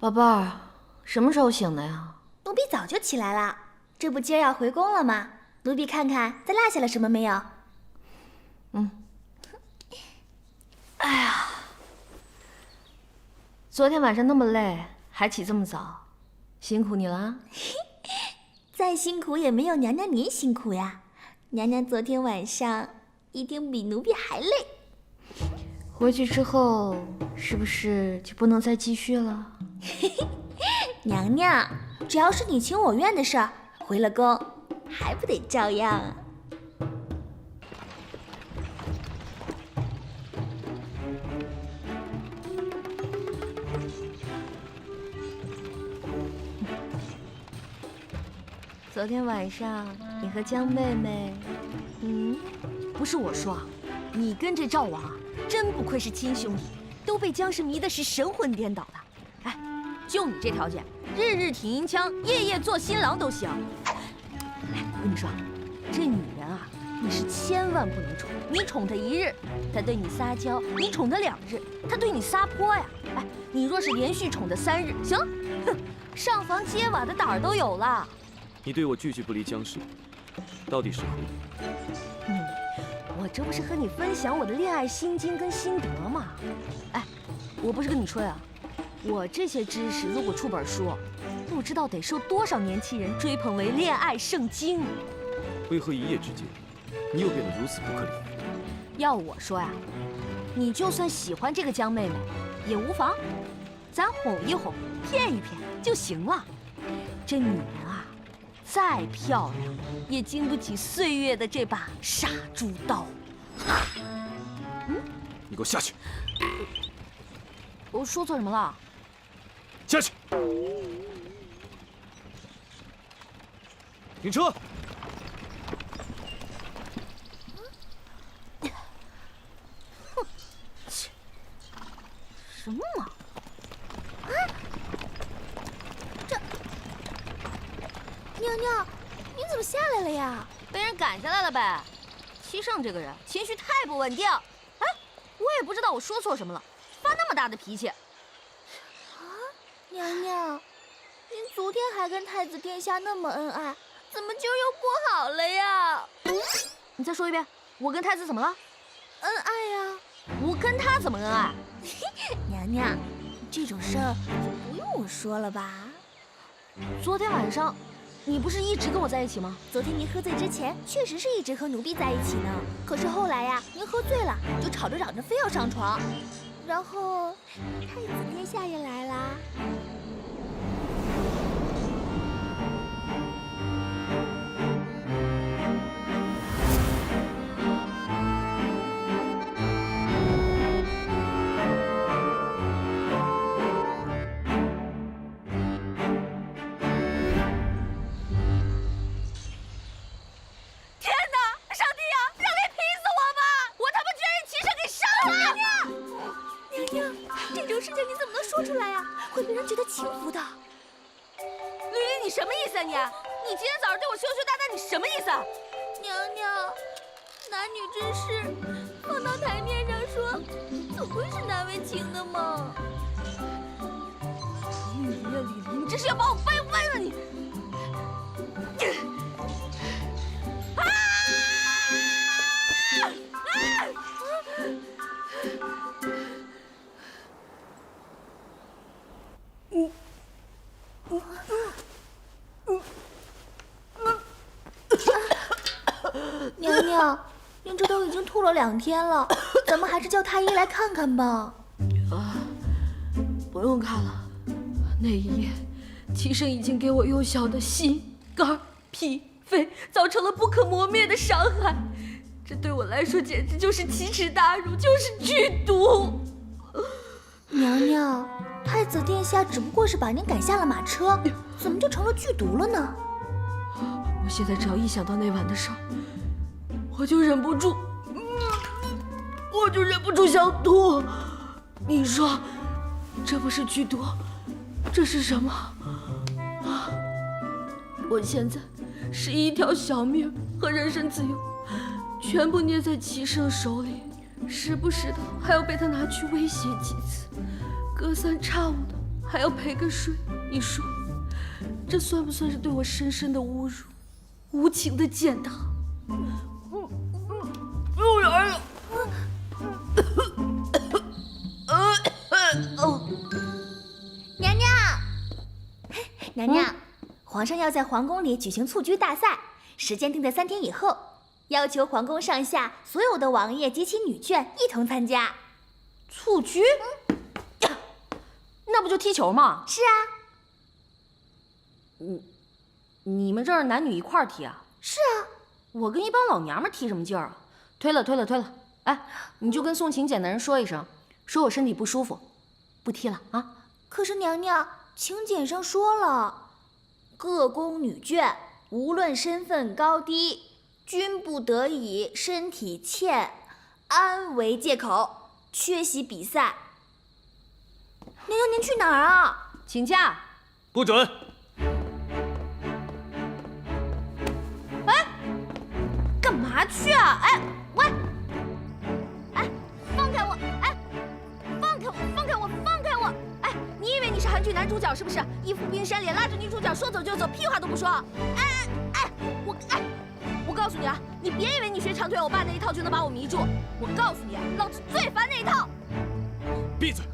宝贝儿，什么时候醒的呀？奴婢早就起来了，这不今儿要回宫了吗？奴婢看看再落下了什么没有。哎呀，昨天晚上那么累，还起这么早，辛苦你了。再辛苦也没有娘娘您辛苦呀。娘娘昨天晚上一定比奴婢还累。回去之后是不是就不能再继续了？娘娘，只要是你情我愿的事儿，回了宫还不得照样啊？昨天晚上你和江妹妹，不是我说，你跟这赵王啊，真不愧是亲兄弟，都被姜氏迷的是神魂颠倒的。哎，就你这条件，日日挺银枪，夜夜做新郎都行。哎，我跟你说，这女人啊，你是千万不能宠。你宠她一日，她对你撒娇；你宠她2日，她对你撒泼呀。哎，你若是连续宠她3日，行，哼，上房揭瓦的胆儿都有了。你对我句句不离姜氏，到底是何意？我这不是和你分享我的恋爱心经跟心得吗？哎，我不是跟你吹啊，我这些知识如果出本书，不知道得受多少年轻人追捧为恋爱圣经。为何一夜之间，你又变得如此不可理喻？要我说呀，你就算喜欢这个江妹妹，也无妨，咱哄一哄，骗一骗就行了。这女人啊，再漂亮，也经不起岁月的这把杀猪刀。你给我下去！我说错什么了？下去！停车！什么嘛！娘娘，你怎么下来了呀？被人赶下来了呗。七圣这个人情绪太不稳定。哎，我也不知道我说错什么了，发那么大的脾气。娘娘，您昨天还跟太子殿下那么恩爱，怎么今儿又不好了呀？你再说一遍，我跟太子怎么了？恩爱呀？我跟他怎么恩爱？娘娘，这种事儿就不用我说了吧？昨天晚上，你不是一直跟我在一起吗？昨天您喝醉之前，确实是一直和奴婢在一起呢。可是后来呀，您喝醉了，就吵着嚷着非要上床，然后太子殿下也来啦。事情你怎么能说出来呀？会被人觉得轻浮的。吕吕，你什么意思啊你？你今天早上对我羞羞答答，你什么意思啊？娘娘，男女之事放到台面上说，总归是难为情的嘛。李离呀李离，你这是要把我掰弯了你！娘娘，您这都已经吐了2天了，咱们还是叫太医来看看吧。不用看了，那一夜，齐生已经给我幼小的心、肝、脾、肺造成了不可磨灭的伤害，这对我来说简直就是奇耻大辱，就是剧毒。娘娘，太子殿下只不过是把您赶下了马车，怎么就成了剧毒了呢？我现在只要一想到那晚的事儿，我就忍不住想吐。你说，这不是剧毒，这是什么？我现在是一条小命和人身自由，全部捏在齐胜手里，时不时的还要被他拿去威胁几次，隔三差五的还要赔个税，你说，这算不算是对我深深的侮辱，无情的践踏？娘娘，娘娘，皇上要在皇宫里举行蹴鞠大赛，时间定在3天以后，要求皇宫上下所有的王爷及其女眷一同参加。蹴鞠？那不就踢球吗？是啊，你们这儿男女一块儿踢啊？是啊，我跟一帮老娘们踢什么劲儿啊？推了。哎，你就跟送请柬的人说一声，说我身体不舒服，不踢了啊。可是娘娘，请柬上说了，各宫女眷无论身份高低，均不得以身体欠安为借口缺席比赛。娘娘，您去哪儿啊？请假。不准！干嘛去啊？哎，喂！哎，放开我！哎，放开我！哎，你以为你是韩剧男主角是不是？一副冰山脸，拉着女主角说走就走，屁话都不说。我告诉你啊，你别以为你学长腿欧巴那一套就能把我迷住。我告诉你，老子最烦那一套。闭嘴！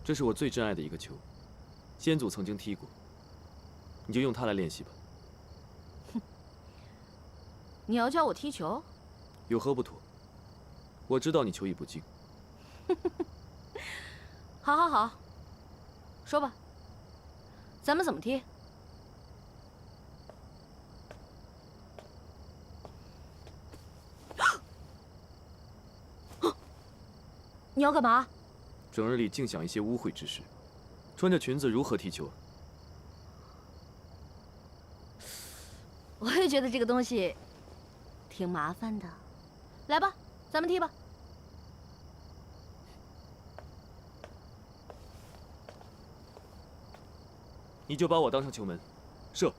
这是我最珍爱的一个球，先祖曾经踢过，你就用它来练习吧。你要教我踢球？有何不妥？我知道你球艺不精。好，说吧，咱们怎么踢？你要干嘛？整日里净想一些污秽之事，穿着裙子如何踢球？我也觉得这个东西挺麻烦的。来吧，咱们踢吧。你就把我当成球门，射。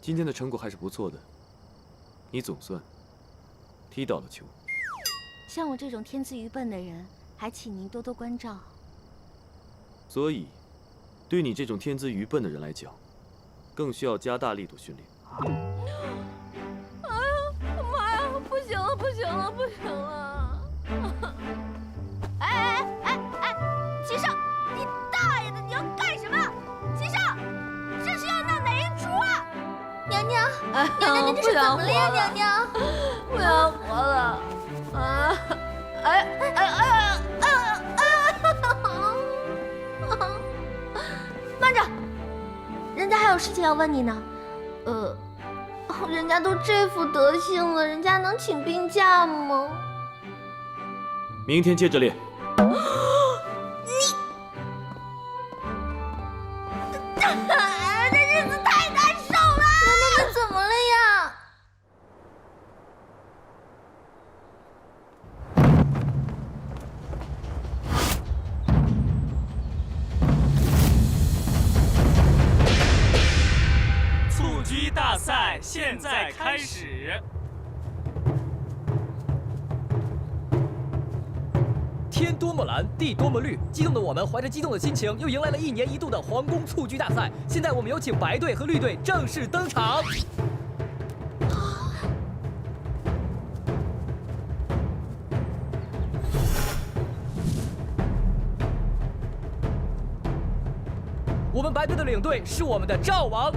今天的成果还是不错的，你总算踢到了球。像我这种天资愚笨的人，还请您多多关照。所以，对你这种天资愚笨的人来讲，更需要加大力度训练。哎呀妈呀！不行了！哎，齐少，你大爷的！你要干什么？齐少，这是要闹哪一出啊？娘娘，您这是怎么了呀？娘娘，不想活了！啊！慢着，人家还有事情要问你呢。人家都这副德行了，人家能请病假吗？明天接着练。这日子太难受了！娘娘，你怎么了呀？蹴鞠大赛现在开始。天多么蓝，地多么绿，激动的我们怀着激动的心情，又迎来了1年1度的皇宫蹴鞠大赛。现在我们有请白队和绿队正式登场。我们白队的领队是我们的赵王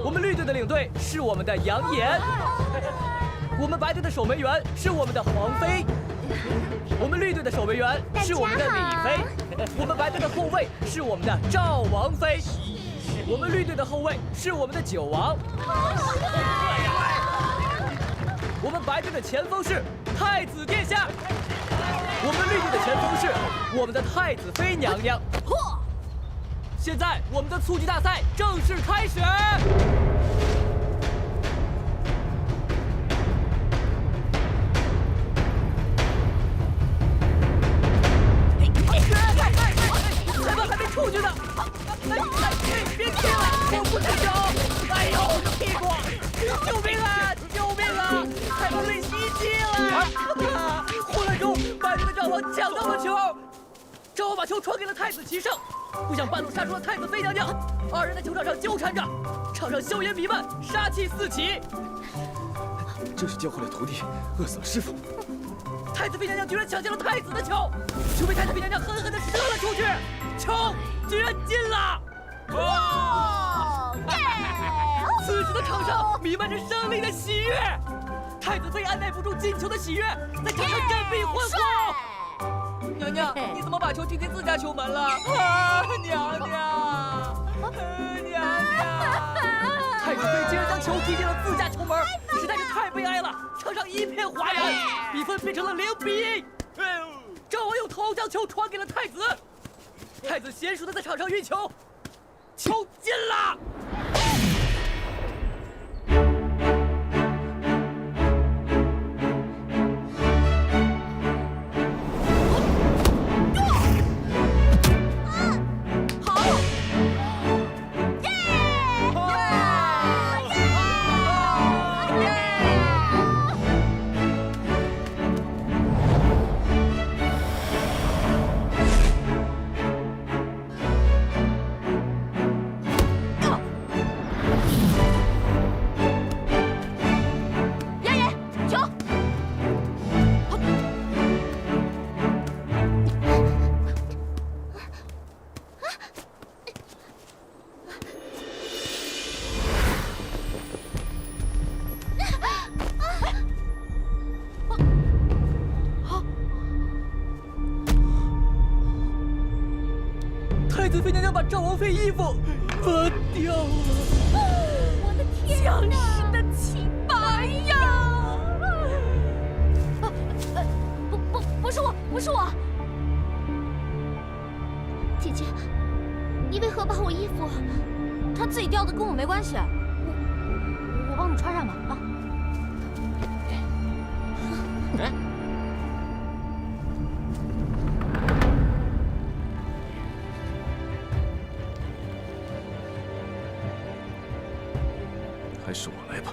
我们绿队的领队是我们的杨岩。我们白队的守门员是我们的黄飞，我们绿队的守门员是我们的李飞，我们白队的后卫是我们的赵王飞，我们绿队的后卫是我们的九王，我们白队的前锋是太子殿下，我们绿队的前锋是我们的太子妃娘娘。现在我们的蹴鞠大赛正式开始。裁判还没出去呢！别踢了，我不踢球！哎呦，我的屁股！救命啊！救命啊！裁判被袭击了！混乱中，白队的赵王抢到了球，赵王把球传给了太子齐胜，不想半路杀出了太子妃娘娘，二人在球场上纠缠着，场上硝烟弥漫，杀气四起。这是教坏了徒弟，饿死了师傅。太子妃娘娘居然抢下了太子的球，球被太子妃娘娘狠狠地射了出去，球居然进了！此时的场上弥漫着胜利的喜悦，太子妃按耐不住进球的喜悦，在场上振臂欢呼。娘娘，你怎么把球踢进自家球门了？啊，娘娘，娘娘！太子妃竟然将球踢进了自家球门，实在是太悲哀了。场上一片哗然，比分变成了0-1。赵王用头将球传给了太子，太子娴熟的在场上运球，球进了。太子妃娘娘把赵王妃衣服拔掉了，我的天哪！将士的清白呀！不是我。姐姐，你为何把我衣服？他自己掉的，跟我没关系。我帮你穿上吧啊。还是我来吧。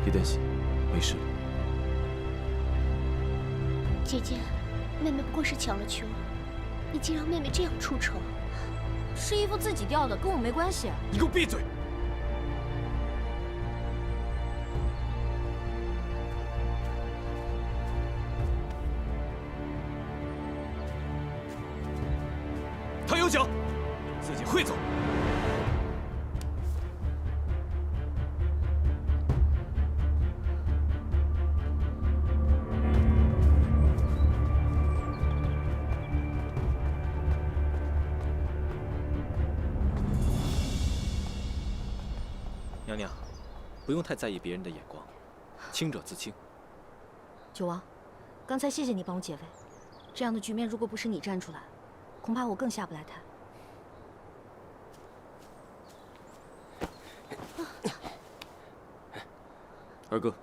别担心，没事。姐姐，妹妹不过是抢了球，你竟让妹妹这样出丑。是衣服自己掉的，跟我没关系。你给我闭嘴！他有脚，自己会走。娘娘，不用太在意别人的眼光，清者自清。九王，刚才谢谢你帮我解围，这样的局面如果不是你站出来，恐怕我更下不来台。二哥，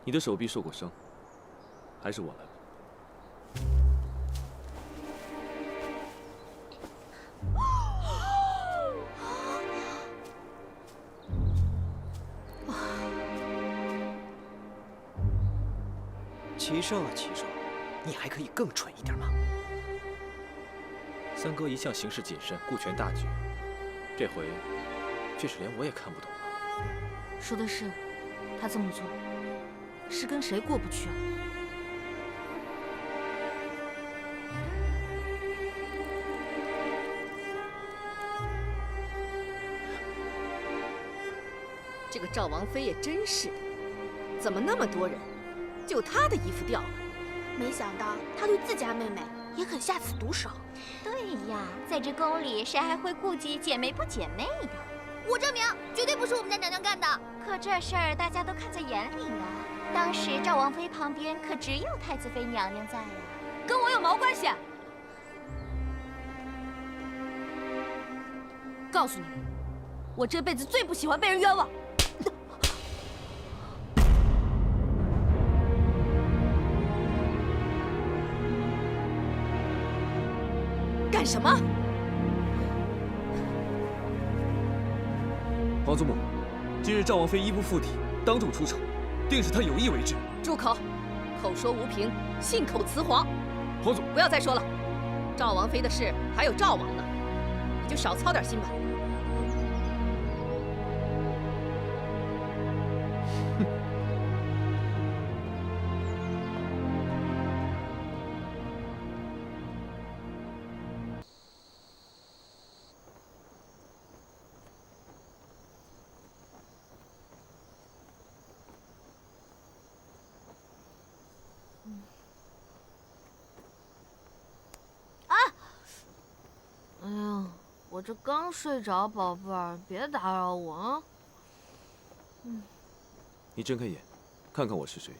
你的手臂受过伤，还是我来吧。齐胜啊，齐胜，你还可以更蠢一点吗？三哥一向行事谨慎，顾全大局，这回却是连我也看不懂了。说的是，他这么做是跟谁过不去啊？这个赵王妃也真是的，怎么那么多人，就她的衣服掉了？没想到他对自家妹妹也肯下此毒手。对呀，在这宫里，谁还会顾及姐妹不姐妹的？我证明，绝对不是我们家娘娘干的。可这事儿大家都看在眼里呢。当时赵王妃旁边可只有太子妃娘娘在呀，跟我有毛关系？告诉你，我这辈子最不喜欢被人冤枉。干什么？皇祖母，今日赵王妃衣不附体，当众出丑，定是她有意为之。住口！口说无凭，信口雌黄。皇祖，不要再说了。赵王妃的事还有赵王呢，你就少操点心吧。哎呀，我这刚睡着，宝贝儿，别打扰我啊。你睁开眼，看看我是谁。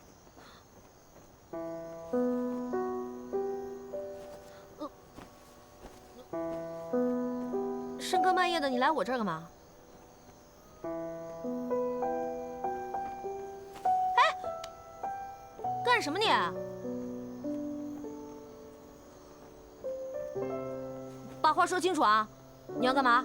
深更半夜的，你来我这儿干嘛？哎，干什么你？把话说清楚啊！你要干嘛？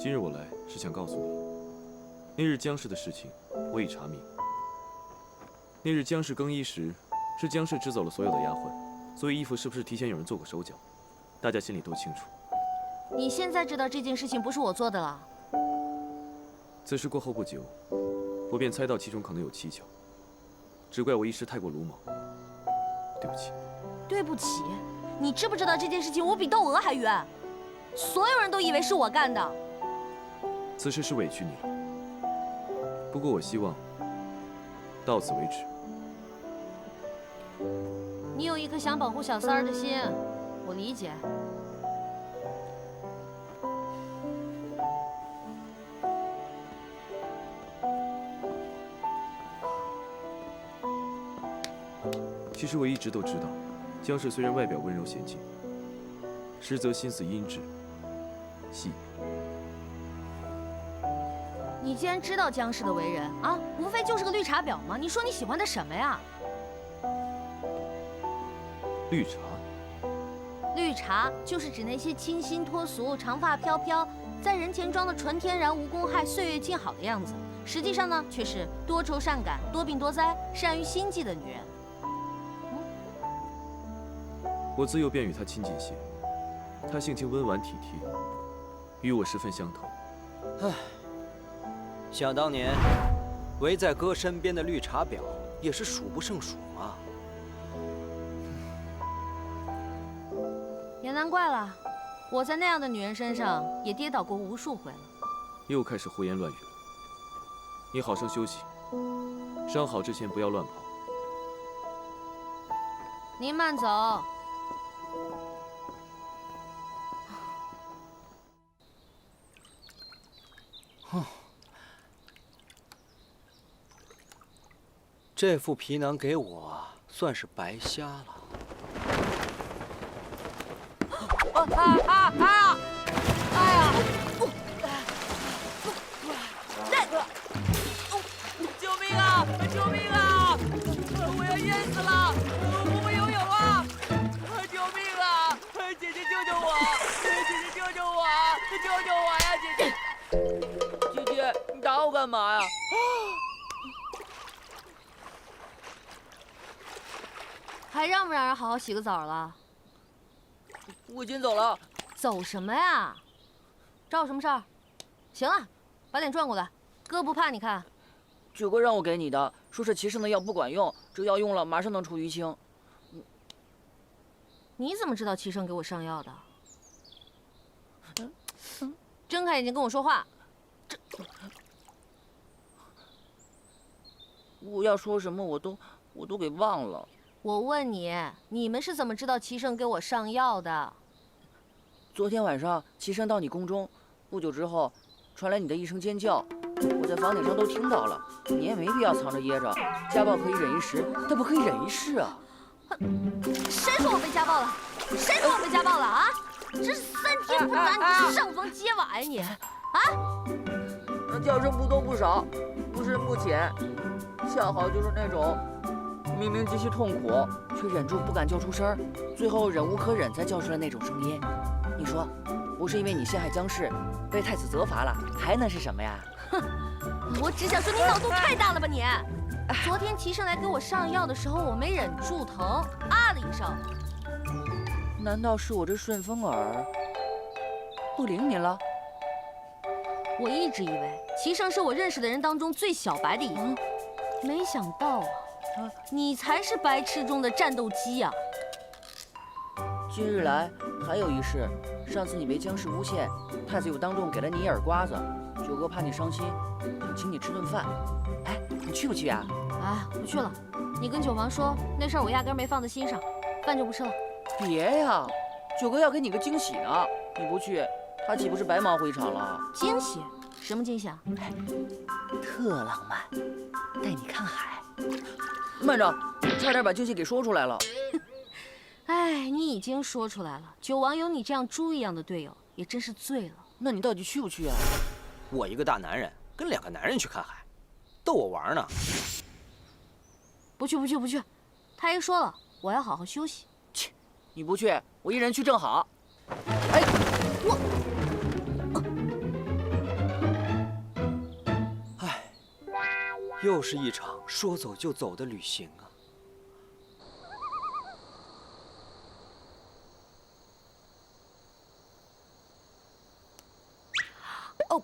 今日我来是想告诉你，那日姜氏的事情我已查明。那日姜氏更衣时，是姜氏支走了所有的丫鬟，所以衣服是不是提前有人做过手脚，大家心里都清楚。你现在知道这件事情不是我做的了？此事过后不久，我便猜到其中可能有蹊跷，只怪我一时太过鲁莽，对不起。对不起，你知不知道这件事情我比窦娥还冤？所有人都以为是我干的。此事是委屈你了，不过我希望到此为止。你有一颗想保护小三儿的心，我理解。其实我一直都知道，姜氏虽然外表温柔娴静，实则心思阴鸷细。你既然知道姜氏的为人啊，无非就是个绿茶婊嘛。你说你喜欢他什么呀？绿茶。绿茶就是指那些清新脱俗、长发飘飘，在人前装的纯天然、无公害、岁月静好的样子，实际上呢，却是多愁善感、多病多灾、善于心计的女人。我自幼便与她亲近些，她性情温婉体贴，与我十分相投。唉，想当年，围在哥身边的绿茶婊也是数不胜数啊。也难怪了，我在那样的女人身上也跌倒过无数回了。又开始胡言乱语了。你好生休息，伤好之前不要乱跑。您慢走。这副皮囊给我算是白瞎了。救命啊！救命啊！我要淹死了！我会游泳啊！救命啊！姐姐救救我！姐姐救救我！救救我呀！姐姐，姐姐，你打我干嘛呀？还让不让人好好洗个澡了？我先走了。走什么呀？找我什么事儿？行了，把脸转过来，哥不怕你看。九哥让我给你的，说是齐胜的药不管用，这药用了马上能出淤青。你怎么知道齐胜给我上药的？睁开眼睛跟我说话。我要说什么我都给忘了。我问你，你们是怎么知道齐胜给我上药的？昨天晚上齐胜到你宫中，不久之后，传来你的一声尖叫，我在房顶上都听到了。你也没必要藏着掖着，家暴可以忍一时，但不可以忍一世啊！谁说我被家暴了？谁说我被家暴了啊？这3天不打你上房揭瓦呀你！啊？那叫声不多不少，不深不浅，恰好就是那种明明极其痛苦，却忍住不敢叫出声，最后忍无可忍才叫出来那种声音。你说，不是因为你陷害姜氏，被太子责罚了，还能是什么呀？哼，我只想说你脑洞太大了吧你！昨天齐胜来给我上药的时候，我没忍住疼，啊了一声。难道是我这顺风耳不灵您了？我一直以为齐胜是我认识的人当中最小白的一个，没想到啊，你才是白痴中的战斗机呀！今日来还有一事，上次你被姜氏诬陷，太子又当众给了你一耳刮子，九哥怕你伤心，想请你吃顿饭。哎，你去不去啊？哎，不去了。你跟九王说那事儿，我压根没放在心上，饭就不吃了。别呀，九哥要给你个惊喜呢，你不去，他岂不是白忙回场了？惊喜？什么惊喜啊？特浪漫，带你看海。慢着，差点把惊喜给说出来了。哎，你已经说出来了。九王有你这样猪一样的队友，也真是醉了。那你到底去不去啊？我一个大男人跟2个男人去看海，逗我玩呢？不去不去不去，太医说了，我要好好休息。切，你不去，我一人去正好。哎，唉，又是一场说走就走的旅行啊。哦，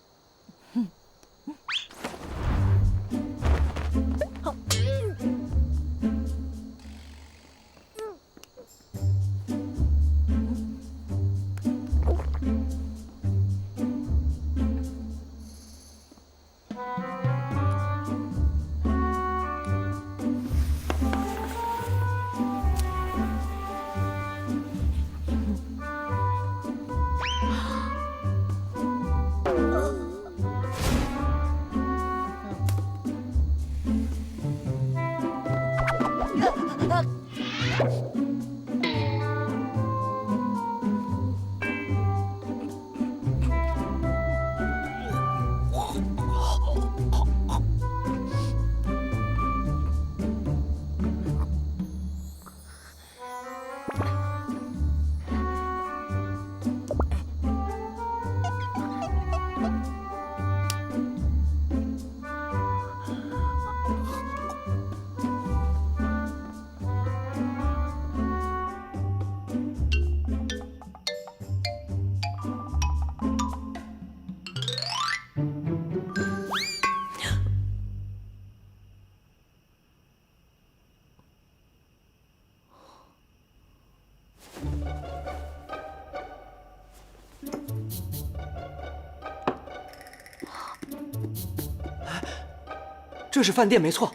这是饭店没错，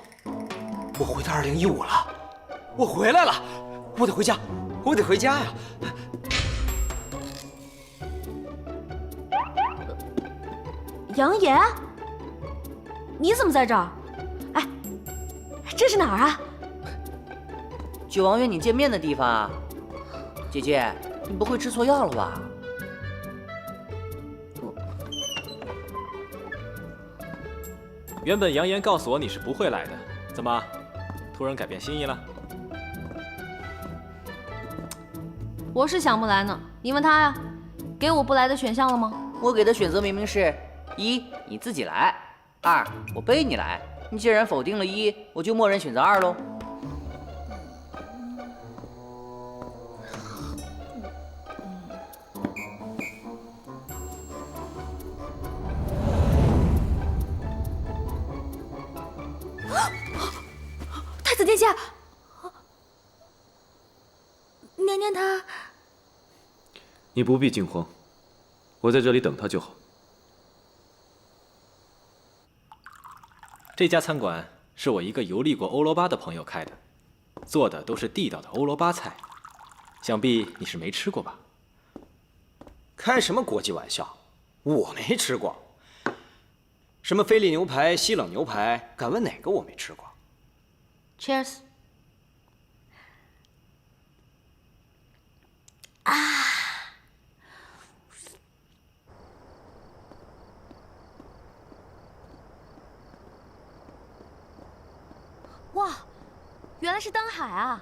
我回到2015了，我回来了，我得回家，我得回家呀！杨岩，你怎么在这儿？哎，这是哪儿啊？九王约你见面的地方啊。姐姐，你不会吃错药了吧？原本杨言告诉我你是不会来的，怎么突然改变心意了？我是想不来呢，你问他呀。给我不来的选项了吗？我给的选择明明是1，你自己来；2，我背你来。你既然否定了1，我就默认选择2喽。太子殿下，娘娘她……你不必惊慌，我在这里等他就好。这家餐馆是我一个游历过欧罗巴的朋友开的，做的都是地道的欧罗巴菜，想必你是没吃过吧？开什么国际玩笑？我没吃过。什么菲力牛排、西冷牛排，敢问哪个我没吃过 Cheers！ 哇，原来是灯海啊！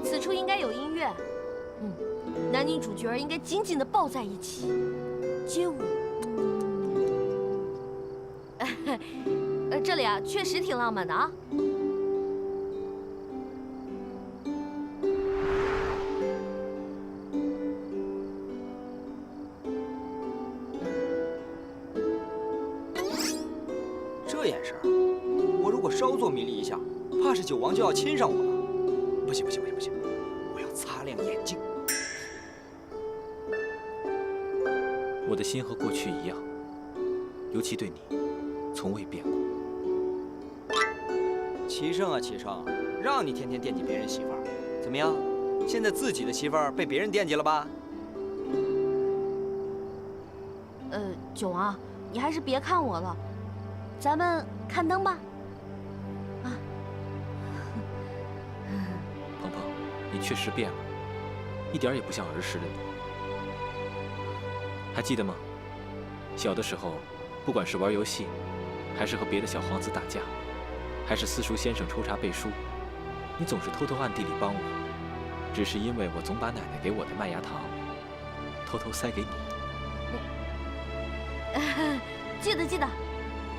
此处应该有音乐，男女主角应该紧紧地抱在一起，街舞。这里啊，确实挺浪漫的啊。这眼神儿，我如果稍作迷离一下，怕是九王就要亲上我了。不行，我要擦亮眼睛。我的心和过去一样，尤其对你，从未变过。齐胜啊，齐胜，让你天天惦记别人媳妇儿，怎么样？现在自己的媳妇儿被别人惦记了吧？九王，你还是别看我了，咱们看灯吧。啊，鹏鹏，你确实变了，一点也不像儿时的你。还记得吗？小的时候，不管是玩游戏，还是和别的小皇子打架，还是私塾先生抽查背书，你总是偷偷暗地里帮我，只是因为我总把奶奶给我的麦芽糖偷偷塞给你。记得，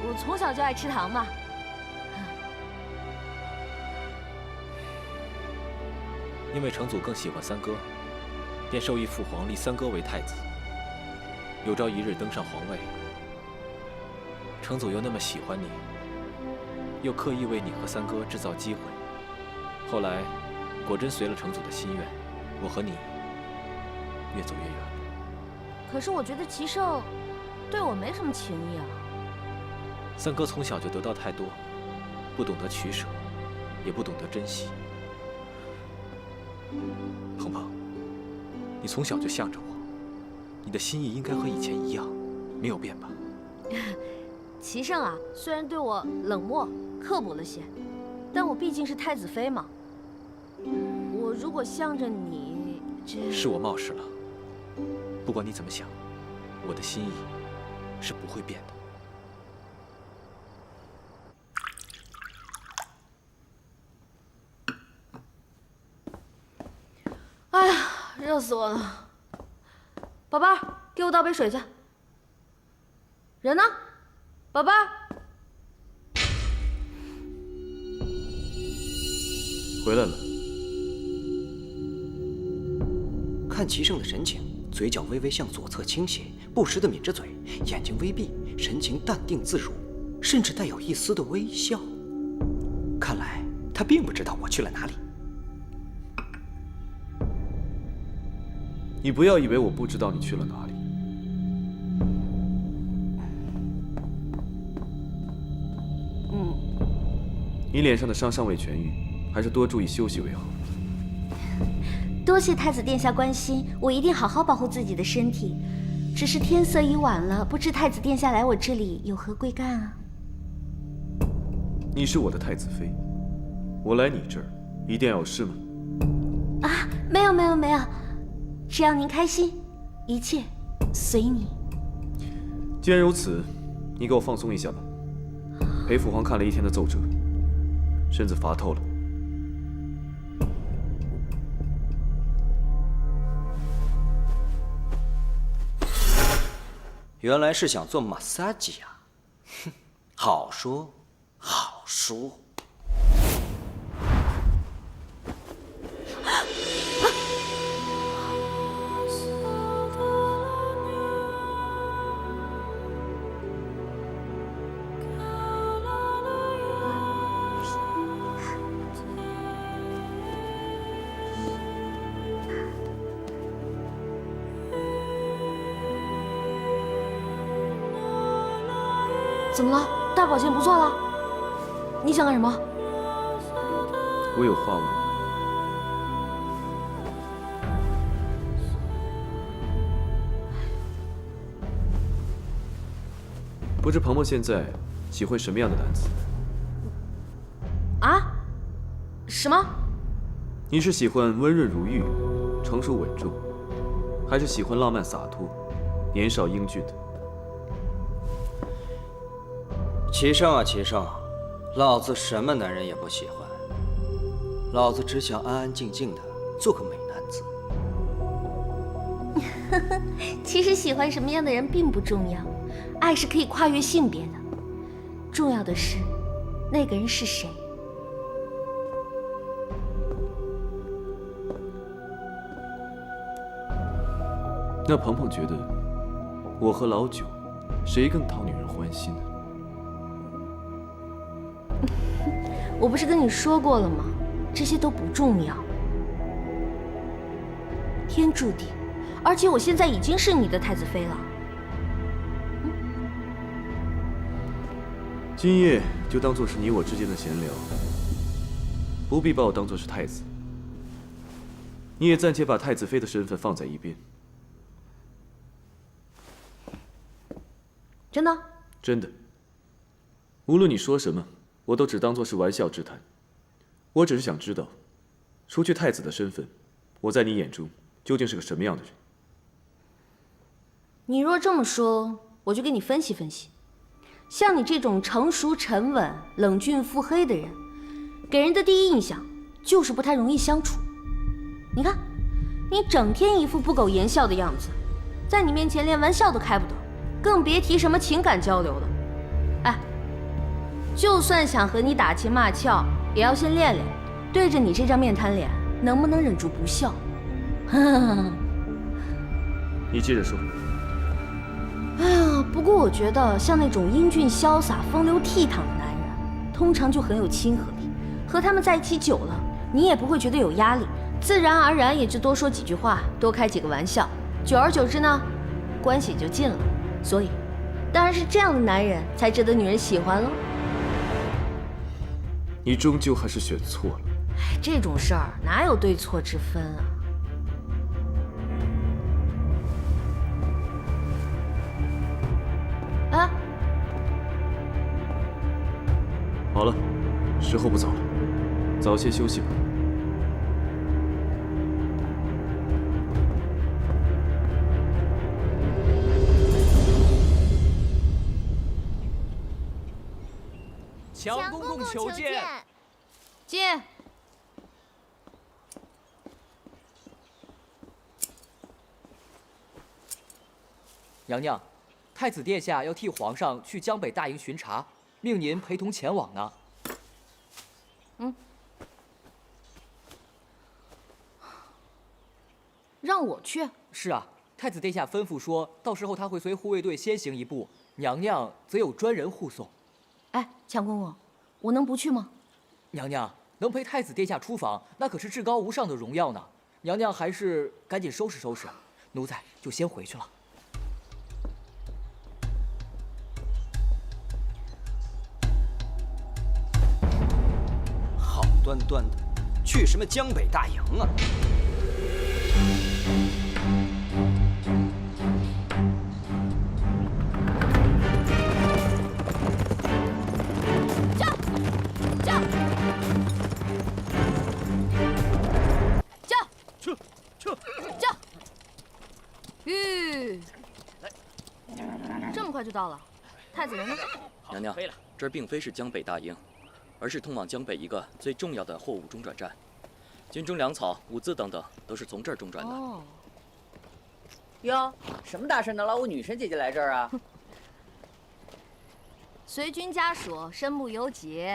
我从小就爱吃糖嘛。因为成祖更喜欢三哥，便授意父皇立三哥为太子。有朝一日登上皇位，成祖又那么喜欢你，又刻意为你和三哥制造机会，后来果真随了成祖的心愿，我和你越走越远了。可是我觉得齐胜对我没什么情意啊。三哥从小就得到太多，不懂得取舍，也不懂得珍惜。鹏鹏，你从小就向着我，你的心意应该和以前一样，没有变吧？齐胜啊，虽然对我冷漠刻薄了些，但我毕竟是太子妃嘛。我如果向着你，是我冒失了。不管你怎么想，我的心意是不会变的。哎呀，热死我了！宝贝儿，给我倒杯水去。人呢？宝贝儿，回来了。看齐胜的神情，嘴角微微向左侧倾斜，不时地抿着嘴，眼睛微闭，神情淡定自如，甚至带有一丝的微笑。看来他并不知道我去了哪里。你不要以为我不知道你去了哪里。你脸上的伤尚未痊愈，还是多注意休息为好。多谢太子殿下关心，我一定好好保护自己的身体。只是天色已晚了，不知太子殿下来我这里有何贵干啊？你是我的太子妃，我来你这儿一定要有事吗？啊，没有，只要您开心，一切随你。既然如此，你给我放松一下吧。陪父皇看了一天的奏折，身子乏透了。原来是想做马萨基呀！哼，好说，好说。怎么了？大保健不做了？你想干什么？我有话问你。不知鹏鹏现在喜欢什么样的男子？啊？什么？你是喜欢温润如玉、成熟稳重，还是喜欢浪漫洒脱、年少英俊的？齐胜啊，齐胜，老子什么男人也不喜欢，老子只想安安静静的做个美男子。其实喜欢什么样的人并不重要，爱是可以跨越性别的，重要的是那个人是谁。那鹏鹏觉得我和老九谁更讨女人欢心呢？我不是跟你说过了吗？这些都不重要，天注定，而且我现在已经是你的太子妃了。今夜就当作是你我之间的闲聊，不必把我当作是太子。你也暂且把太子妃的身份放在一边。真的？真的。无论你说什么，我都只当作是玩笑之谈。我只是想知道，除去太子的身份，我在你眼中究竟是个什么样的人？你若这么说，我就给你分析分析。像你这种成熟沉稳、冷峻腹黑的人，给人的第一印象就是不太容易相处。你看，你整天一副不苟言笑的样子，在你面前连玩笑都开不得，更别提什么情感交流了。哎，就算想和你打情骂俏，也要先练练，对着你这张面瘫脸，能不能忍住不笑？你接着说。哎呀，不过我觉得像那种英俊潇洒、风流倜傥的男人，通常就很有亲和力。和他们在一起久了，你也不会觉得有压力，自然而然也就多说几句话，多开几个玩笑，久而久之呢，关系就近了。所以，当然是这样的男人才值得女人喜欢喽。你终究还是选错了。哎，这种事儿哪有对错之分啊？啊！好了，时候不早了，早些休息吧。强公公求见。进。娘娘，太子殿下要替皇上去江北大营巡查，命您陪同前往呢。让我去？是啊，太子殿下吩咐说，到时候他会随护卫队先行一步，娘娘则有专人护送。哎，强公公，我能不去吗？娘娘能陪太子殿下出访，那可是至高无上的荣耀呢。娘娘还是赶紧收拾收拾，奴才就先回去了。好端端的，去什么江北大营啊？这么快就到了，太子人呢？娘娘，这儿并非是江北大营，而是通往江北一个最重要的货物中转站。军中粮草、物资等等都是从这儿中转的。哦，哟，什么大事能拉我女神姐姐来这儿啊？随军家属，身不由己。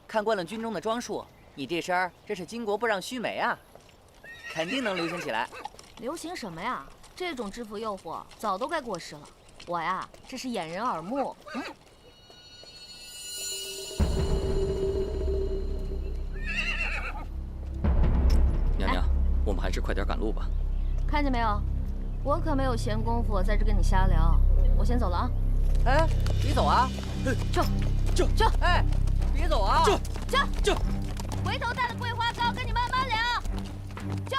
看惯了军中的装束，你这身儿真是巾帼不让须眉啊，肯定能流行起来。流行什么呀？这种制服诱惑早都该过时了。我呀，这是掩人耳目。娘娘，我们还是快点赶路吧。看见没有？我可没有闲工夫在这跟你瞎聊。我先走了啊。哎，别走啊！就！哎，别走啊！就！回头带了桂花糕，跟你慢慢聊。就！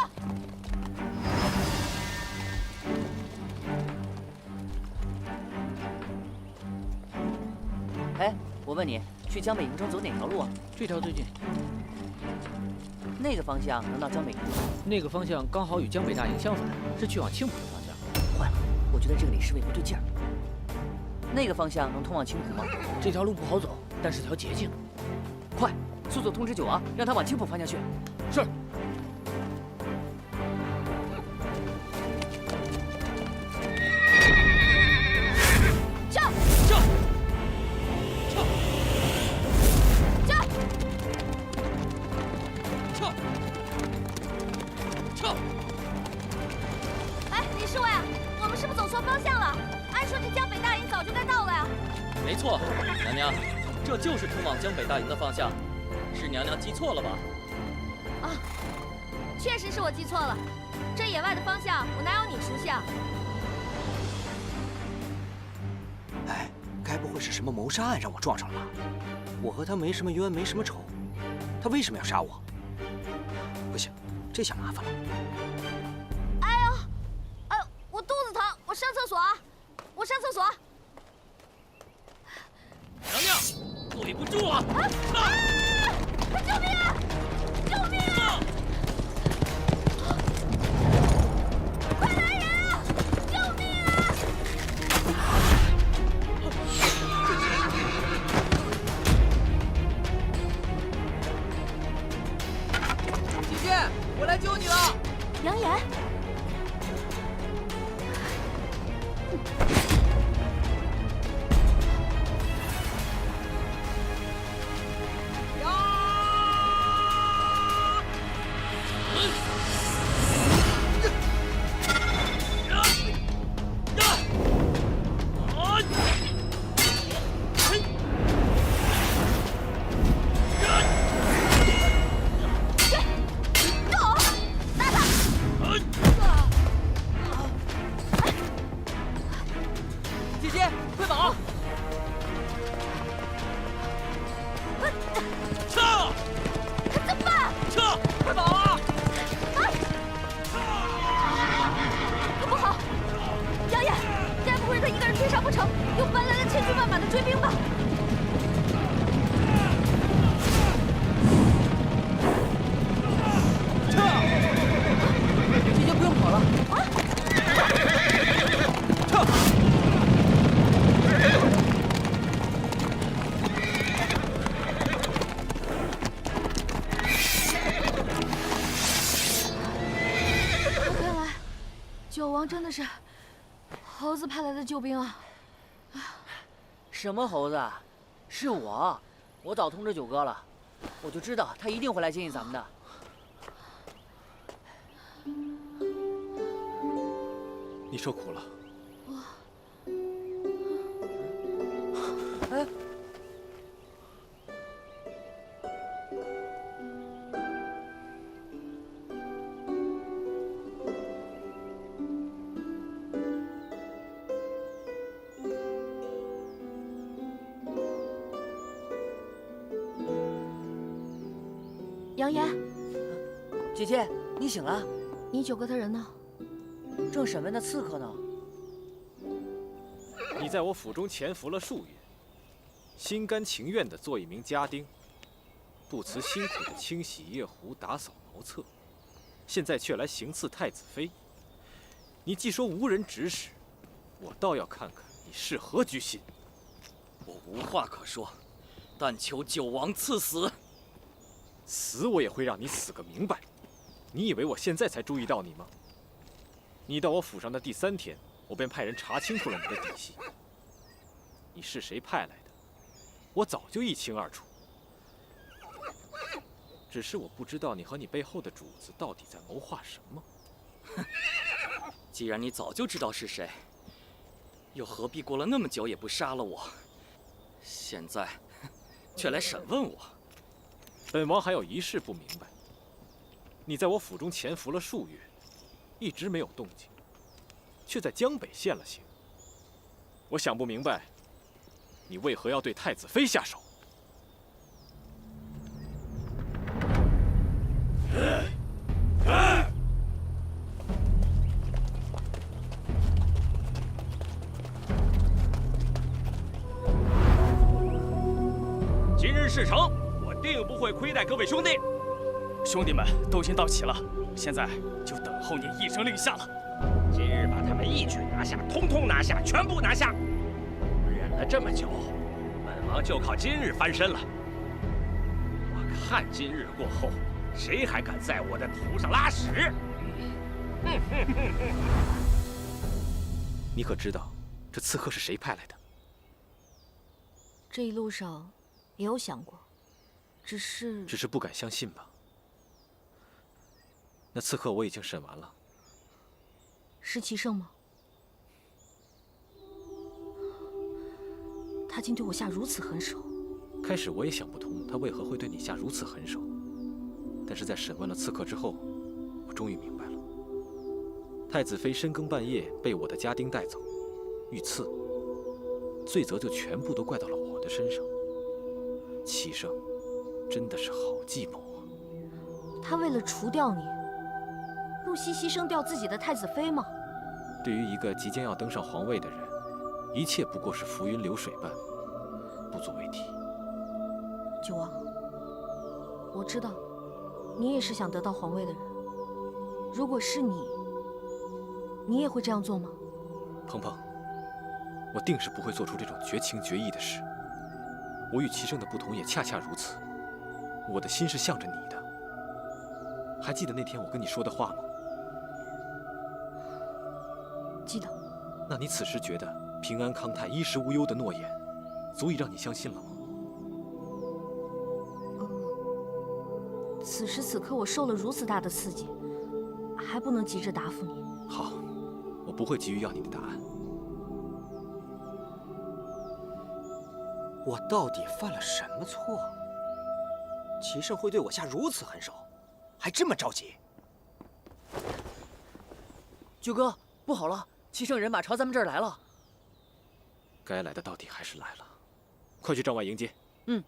哎，我问你，去江北营中走哪条路啊？这条最近，那个方向能到江北营中？那个方向刚好与江北大营相反，是去往青浦的方向。坏了，我觉得这里是位不对劲儿。那个方向能通往青浦吗？这条路不好走，但是条捷径。快，速速通知九王，让他往青浦方向去。是。哎，李侍卫啊，我们是不是走错方向了？按说这江北大营早就该到了呀。没错，娘娘，这就是通往江北大营的方向，是娘娘记错了吧？啊，确实是我记错了。这野外的方向，我哪有你熟悉啊？哎，该不会是什么谋杀案让我撞上了吧？我和他没什么冤，没什么仇，他为什么要杀我？不行，这下麻烦了。哎呦，我肚子疼，我上厕所啊，我上厕所。娘娘，对不住了！救命啊！救命啊！快来人啊！救命啊！姐姐，我来救你了！杨言。姐姐，快跑！撤！怎么办？撤！快跑啊！可不好，杨言，该不会是他一个人追杀不成，又搬来了千军万马的追兵吧？撤！姐姐不用跑了。看来，九王真的是猴子派来的救兵啊！什么猴子啊？是我，我早通知九哥了，我就知道他一定会来接应咱们的。你受苦了。哎，杨言，姐姐，你醒了？你九哥他人呢？正审问那刺客呢。你在我府中潜伏了数月，心甘情愿地做一名家丁，不辞辛苦地清洗夜壶、打扫茅厕，现在却来行刺太子妃。你既说无人指使，我倒要看看你是何居心。我无话可说，但求九王赐死。死我也会让你死个明白。你以为我现在才注意到你吗？你到我府上的第3天，我便派人查清楚了你的底细。你是谁派来的，我早就一清二楚。只是我不知道你和你背后的主子到底在谋划什么。既然你早就知道是谁，又何必过了那么久也不杀了我？现在却来审问我。本王还有一事不明白：你在我府中潜伏了数月，一直没有动静，却在江北现了形。我想不明白，你为何要对太子妃下手？今日事成，我定不会亏待各位兄弟。兄弟们都已经到齐了，现在就等候你一声令下了。今日把他们一举拿下，通通拿下，全部拿下。忍了这么久，本王就靠今日翻身了。我看今日过后，谁还敢在我的头上拉屎？你可知道这刺客是谁派来的？这一路上也有想过，只是不敢相信吧？那刺客我已经审完了。是齐胜吗？他竟对我下如此狠手。开始我也想不通他为何会对你下如此狠手，但是在审问了刺客之后，我终于明白了。太子妃深更半夜被我的家丁带走，遇刺，罪责就全部都怪到了我的身上。齐胜真的是好计谋啊！他为了除掉你，不惜牺牲掉自己的太子妃吗？对于一个即将要登上皇位的人，一切不过是浮云流水般，不足为提。九王，我知道，你也是想得到皇位的人。如果是你，你也会这样做吗？鹏鹏，我定是不会做出这种绝情绝义的事。我与齐胜的不同也恰恰如此，我的心是向着你的。还记得那天我跟你说的话吗？记得。那你此时觉得平安康泰、衣食无忧的诺言，足以让你相信了吗？此时此刻我受了如此大的刺激，还不能急着答复你。好，我不会急于要你的答案。我到底犯了什么错？齐胜会对我下如此狠手，还这么着急？九哥，不好了，齐胜人马朝咱们这儿来了。该来的到底还是来了，快去帐外迎接。嗯。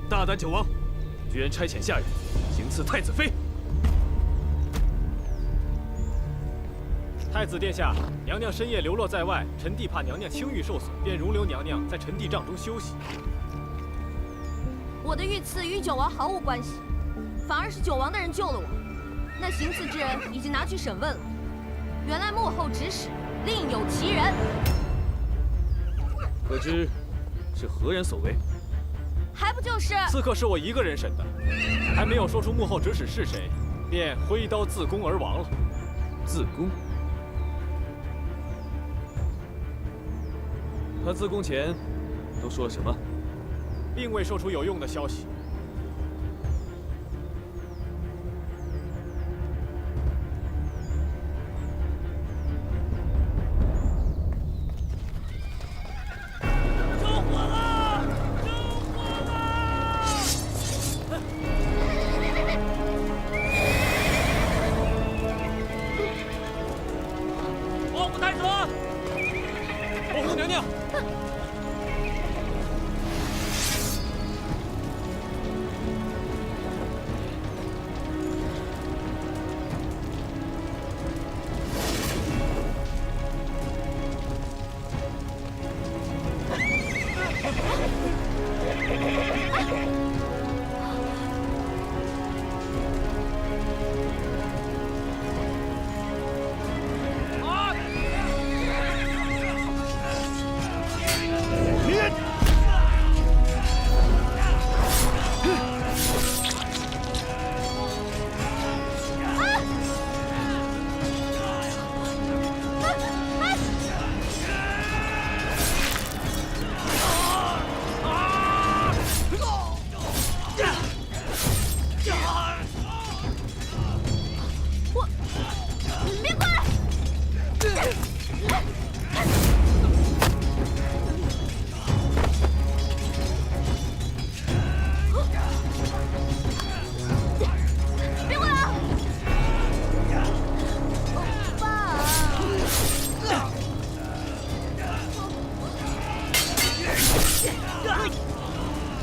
大胆九王，居然差遣下人行刺太子妃！太子殿下，娘娘深夜流落在外，臣弟怕娘娘清誉受损，便容留娘娘在臣弟帐中休息。我的遇刺与九王毫无关系，反而是九王的人救了我。那行刺之人已经拿去审问了，原来幕后指使另有其人。可知是何人所为？还不就是刺客是我一个人审的，还没有说出幕后指使是谁，便挥刀自宫而亡了。自宫？他自宫前都说了什么？并未说出有用的消息。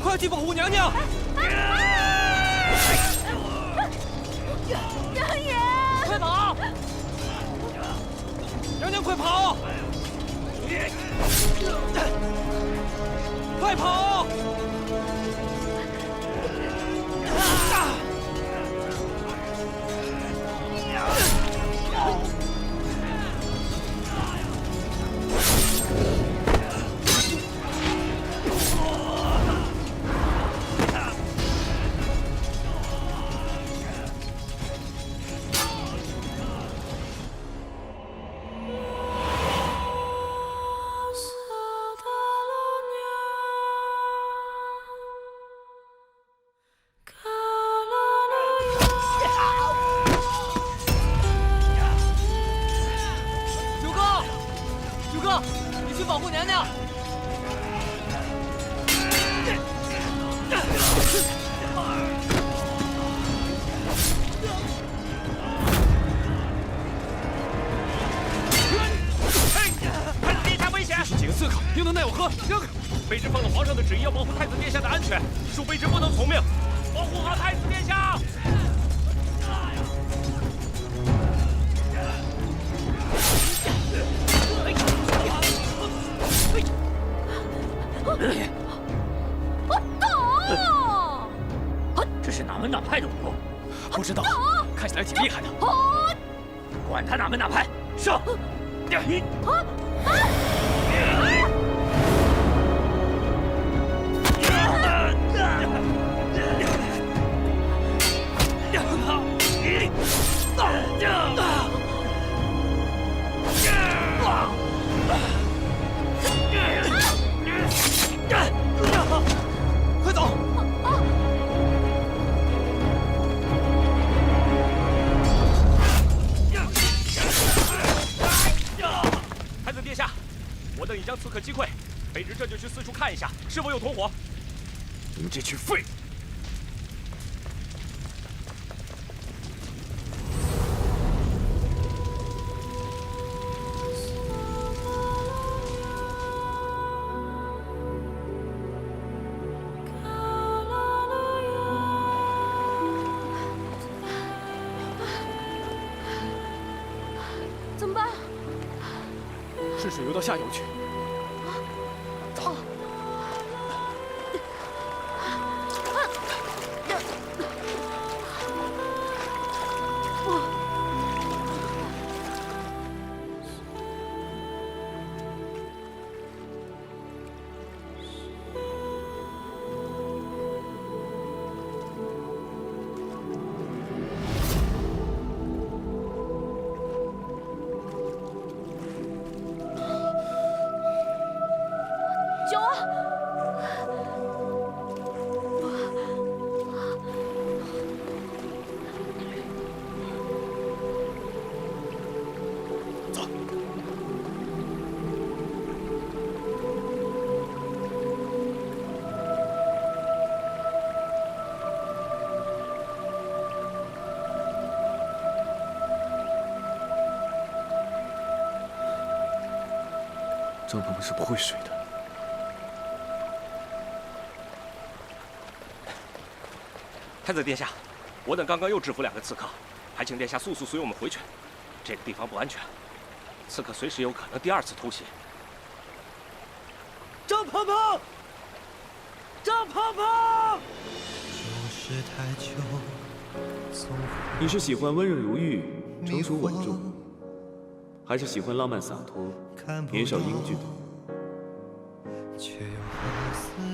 快去保护娘娘！娘爷，快跑！娘娘，快跑！快跑！主公，你去保护娘娘。太子殿下危险！是几个刺客，又能奈我何？让开！卑职奉了皇上的旨意，要保护太子殿下的安全，恕卑职不能从命。保护好太子殿下！这是哪门哪派的武功？不知道，看起来挺厉害的。管他哪门哪派，上！快走！太子殿下，我等已将刺客击溃，卑职这就去四处看一下，是否有同伙。你们这群废物！怎么办？顺水游到下游去。走。九啊！走。张鹏鹏是不会水的。太子殿下，我等刚刚又制服2个刺客，还请殿下速速随我们回去。这个地方不安全，刺客随时有可能第2次突袭。张鹏鹏，张鹏鹏！你是喜欢温润如玉、成熟稳重，还是喜欢浪漫洒脱、年少英俊？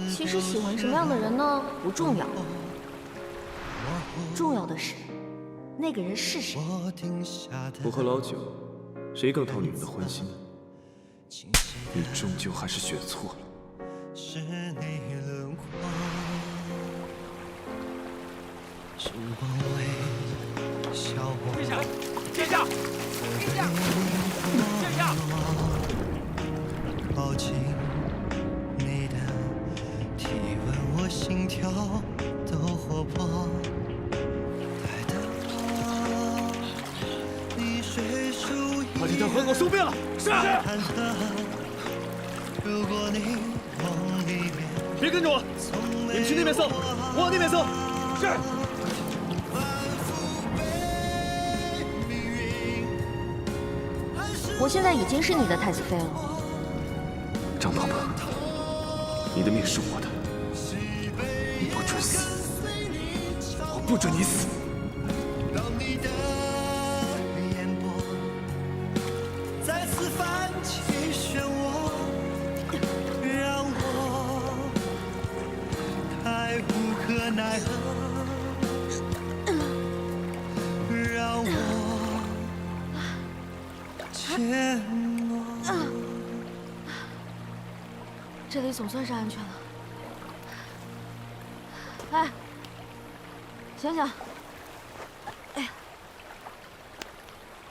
其实喜欢什么样的人呢，不重要，重要的是那个人是谁。不喝老酒，谁更讨女人的欢心？你终究还是选错了。殿下，殿下，殿下，殿下！抱紧你的体温，我心跳都活泼。把这条河狗收编了。是。如果你梦里面别跟着我，你们去那边搜，我往那边搜。是。我现在已经是你的太子妃了。张婆婆，你的命是我的，你不准死，我不准你死。再次泛起漩涡，让我太无可奈何，让我怯懦。这里总算是安全了。哎，醒醒！哎，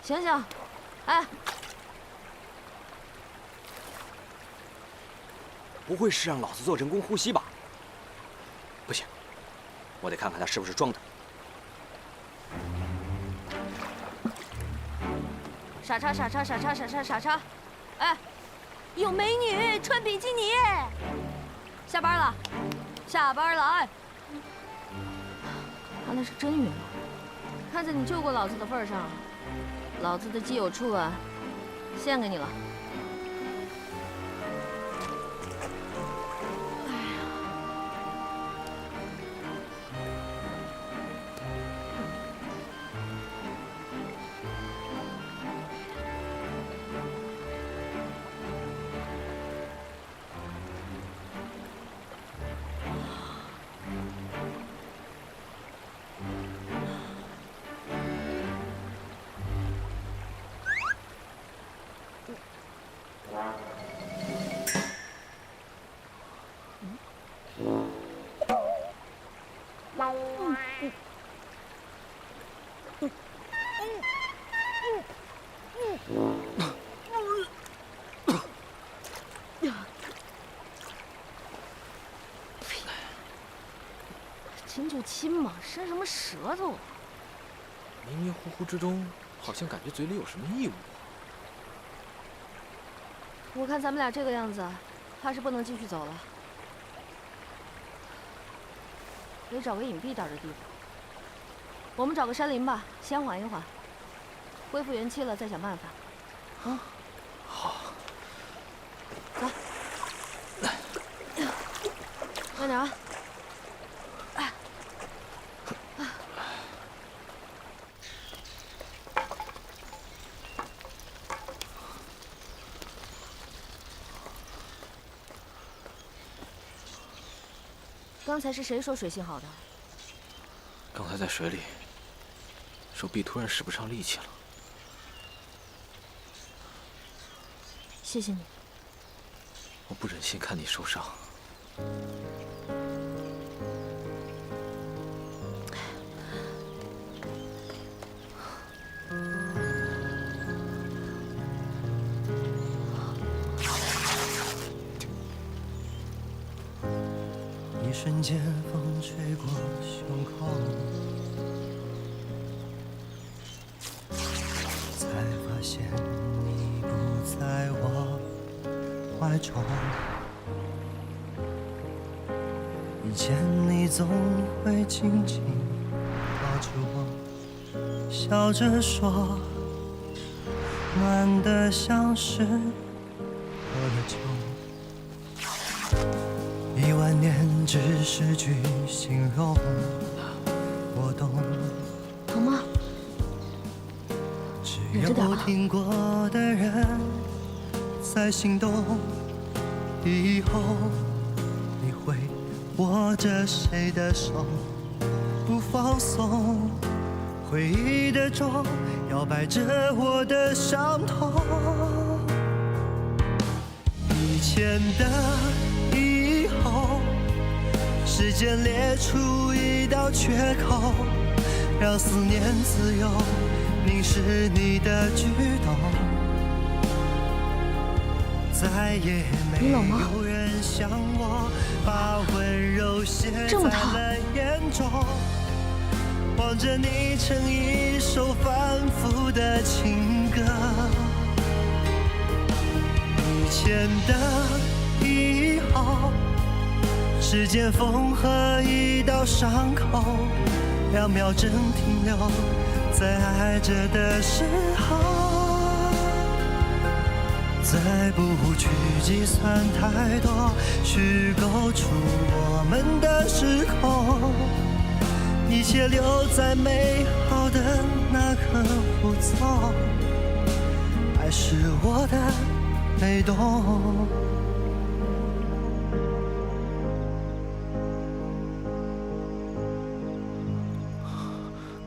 醒醒！哎，不会是让老子做人工呼吸吧？不行，我得看看他是不是装的。傻叉傻叉傻叉傻叉傻叉！哎，有美女穿比基尼。下班了，下班了！哎，他那是真晕了。看在你救过老子的份上，老子的基友处啊，献给你了。亲就亲嘛，伸什么舌头啊？迷迷糊糊之中，好像感觉嘴里有什么异物。我看咱们俩这个样子，怕是不能继续走了，得找个隐蔽点的地方。我们找个山林吧，先缓一缓，恢复元气了再想办法。嗯，好。走，慢点啊！刚才是谁说水性好的？刚才在水里，手臂突然使不上力气了。谢谢你。我不忍心看你受伤。一瞬间，风吹过胸口，才发现你不在我怀中。以前你总会紧紧抱住我，笑着说，暖得像是喝了酒。10000年只是句形容，我懂。疼吗？只有听过的人才心动。以后你会握着谁的手不放松？回忆的钟摇摆着我的伤痛。以前的以后，时间裂出一道缺口，让思念自由凝视你的举动。再也没有人像我，把温柔写在了眼中，望着你成一首反复的情歌。以前的以后，时间缝合一道伤口，2秒针停留在爱着的时候，再不去计算太多，虚构出我们的时空，一切留在美好的那刻不走，爱是我的被动。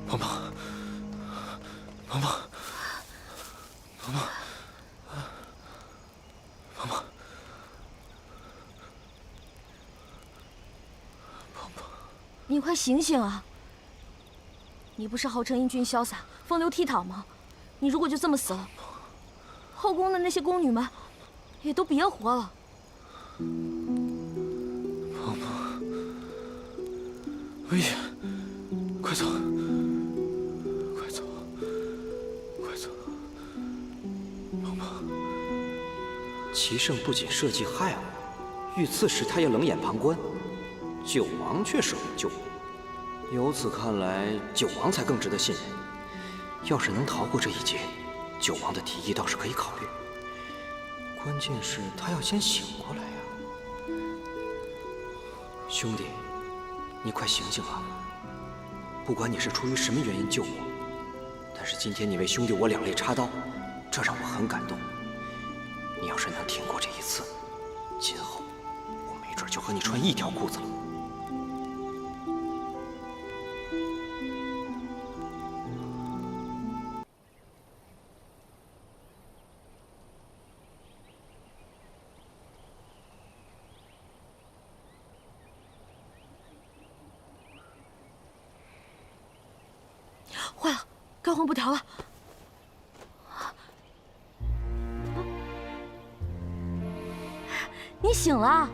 鹏鹏，鹏鹏，鹏鹏，鹏鹏，鹏鹏，你快醒醒啊！你不是号称英俊潇洒、风流倜傥吗？你如果就这么死了，后宫的那些宫女们也都别活了。鹏鹏，危险！快走！快走！快走！鹏鹏，齐胜不仅设计害我，遇刺时他也冷眼旁观，九王却舍我救我。由此看来，九王才更值得信任。要是能逃过这一劫，九王的提议倒是可以考虑。关键是他要先醒过来呀！兄弟，你快醒醒啊！不管你是出于什么原因救我，但是今天你为兄弟我两肋插刀，这让我很感动。你要是能挺过这一次，今后我没准就和你穿一条裤子了。坏了，该换布条了。你醒了？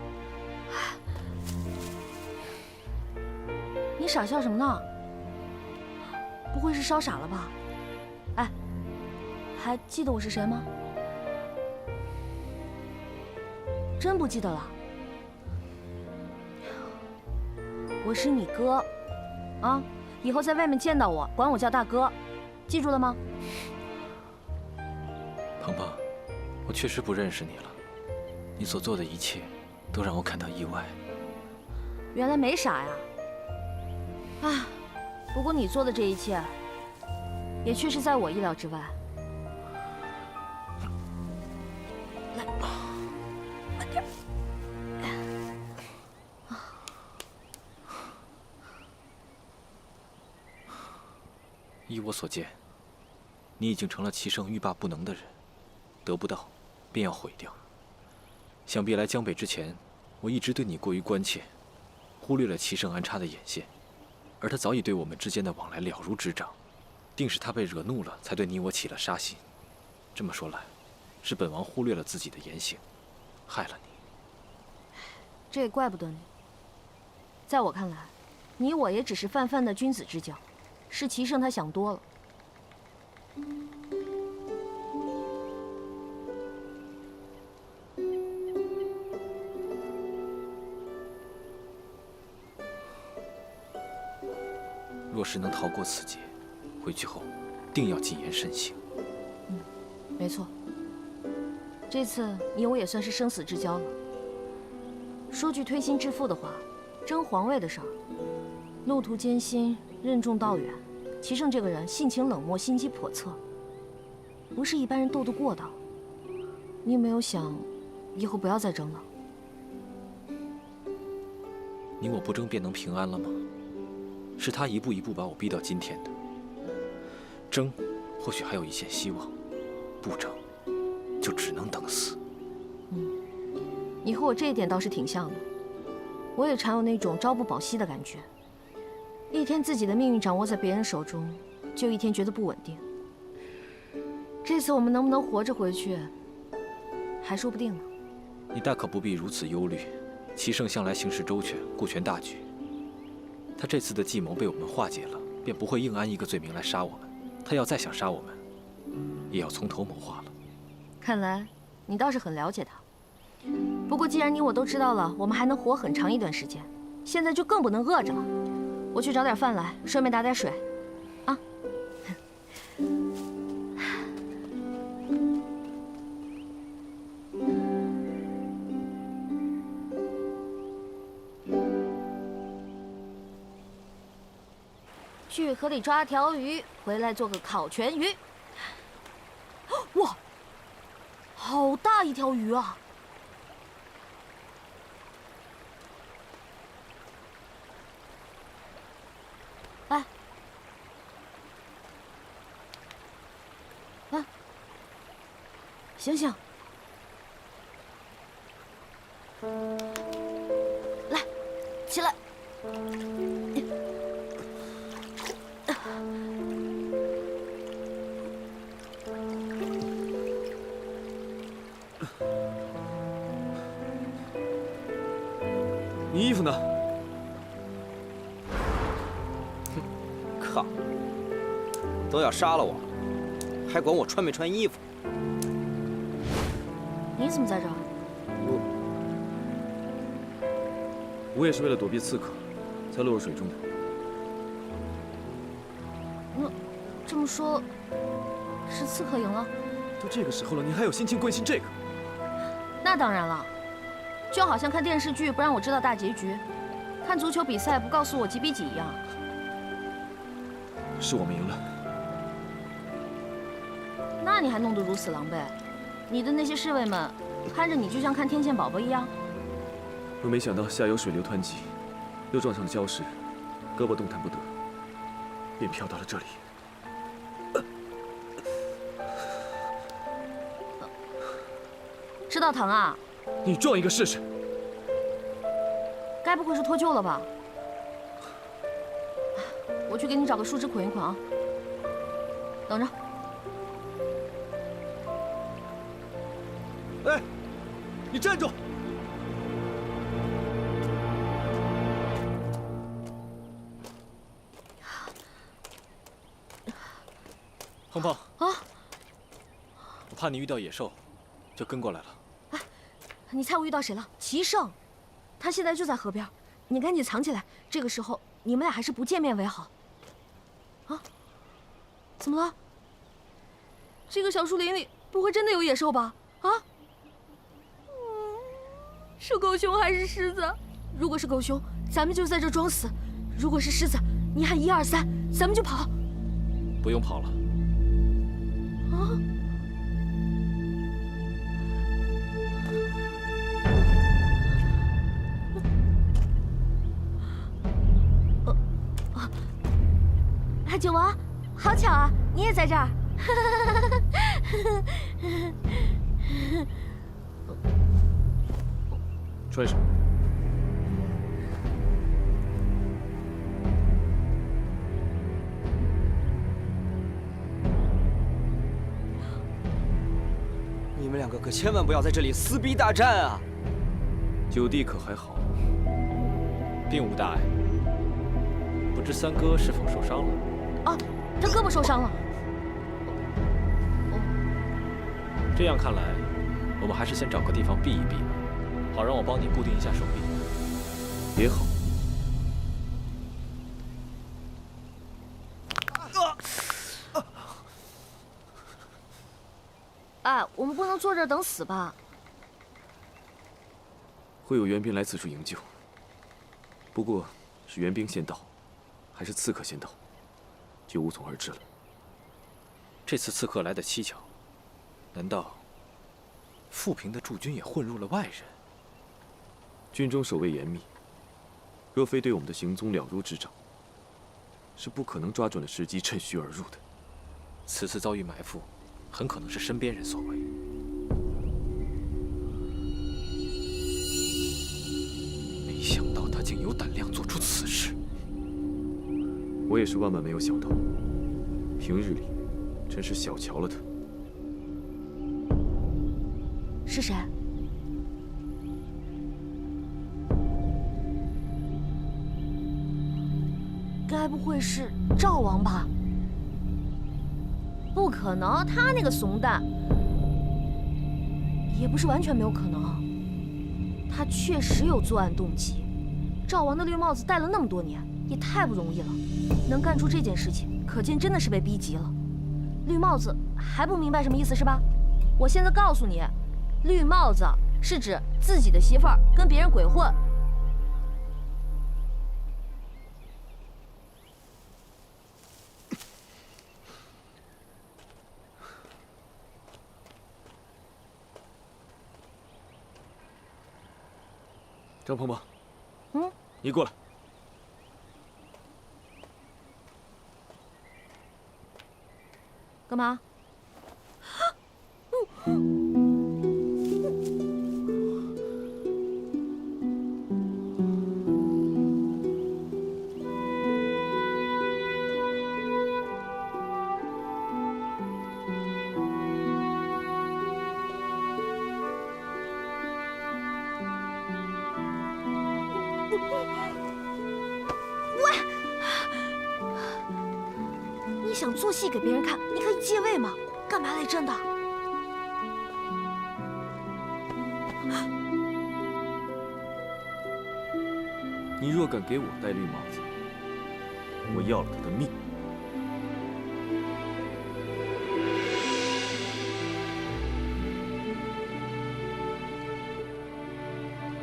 你傻笑什么呢？不会是烧傻了吧？哎，还记得我是谁吗？真不记得了？我是你哥，啊！以后在外面见到我，管我叫大哥，记住了吗？鹏鹏，我确实不认识你了，你所做的一切都让我感到意外。原来没傻呀！啊，不过你做的这一切，也确实在我意料之外。来，慢点。依我所见，你已经成了齐胜欲罢不能的人，得不到，便要毁掉。想必来江北之前，我一直对你过于关切，忽略了齐胜安插的眼线，而他早已对我们之间的往来了如指掌，定是他被惹怒了，才对你我起了杀心。这么说来，是本王忽略了自己的言行，害了你。这也怪不得你。在我看来，你我也只是泛泛的君子之交。是齐胜他想多了。若是能逃过此劫，回去后定要谨言慎行。没错。这次你我也算是生死之交了。说句推心置腹的话，争皇位的事儿，路途艰辛，任重道远。齐胜这个人性情冷漠，心机叵测，不是一般人斗得过的。你有没有想，以后不要再争了？你我不争便能平安了吗？是他一步一步把我逼到今天的。争，或许还有一线希望；不争，就只能等死。你和我这一点倒是挺像的。我也常有那种朝不保夕的感觉。一天自己的命运掌握在别人手中，就一天觉得不稳定。这次我们能不能活着回去，还说不定呢。你大可不必如此忧虑。齐胜向来行事周全，顾全大局。他这次的计谋被我们化解了，便不会硬安一个罪名来杀我们。他要再想杀我们，也要从头谋划了。看来你倒是很了解他。不过既然你我都知道了，我们还能活很长一段时间，现在就更不能饿着了。我去找点饭来，顺便打点水，啊。去河里抓条鱼，回来做个烤全鱼。哇，好大一条鱼啊！来，来，醒醒！来，起来！你衣服呢？靠！都要杀了我，还管我穿没穿衣服？你怎么在这儿？我也是为了躲避刺客，才落入水中的。那这么说，是刺客赢了？都这个时候了，你还有心情关心这个？那当然了，就好像看电视剧不让我知道大结局，看足球比赛不告诉我几比几一样。是我们赢了。那你还弄得如此狼狈，你的那些侍卫们看着你就像看天线宝宝一样。我没想到下游水流湍急，又撞上了礁石，胳膊动弹不得，便飘到了这里。知道疼啊？你撞一个试试。该不会是脱臼了吧？我去给你找个树枝捆一捆啊。等着。哎，你站住！碰碰啊！我怕你遇到野兽，就跟过来了。哎，你猜我遇到谁了？齐胜，他现在就在河边，你赶紧藏起来。这个时候你们俩还是不见面为好。啊？怎么了？这个小树林里不会真的有野兽吧？啊？是狗熊还是狮子？如果是狗熊，咱们就在这装死；如果是狮子，你喊1、2、3，咱们就跑。不用跑了。啊！九王，好巧啊，你也在这儿。穿上。你们两个可千万不要在这里撕逼大战啊！九弟可还好？并无大碍。不知三哥是否受伤了？啊，他胳膊受伤了。这样看来，我们还是先找个地方避一避吧，好让我帮你固定一下手臂。也好。哎，我们不能坐这儿等死吧？会有援兵来此处营救，不过是援兵先到，还是刺客先到，就无从而知了。这次刺客来得蹊跷，难道富平的驻军也混入了外人？军中守卫严密，若非对我们的行踪了如指掌，是不可能抓准了时机趁虚而入的。此次遭遇埋伏，很可能是身边人所为。没想到他竟有胆量做出此事。我也是万万没有想到，平日里真是小瞧了他。是谁？该不会是赵王吧？不可能，他那个怂蛋，也不是完全没有可能。他确实有作案动机。赵王的绿帽子戴了那么多年，也太不容易了，能干出这件事情，可见真的是被逼急了。绿帽子还不明白什么意思是吧？我现在告诉你，绿帽子是指自己的媳妇儿跟别人鬼混。张鹏鹏，嗯，你过来。干嘛？你想做戏给别人看，你可以借位嘛，干嘛来真的？你若敢给我戴绿帽子，我要了他的命。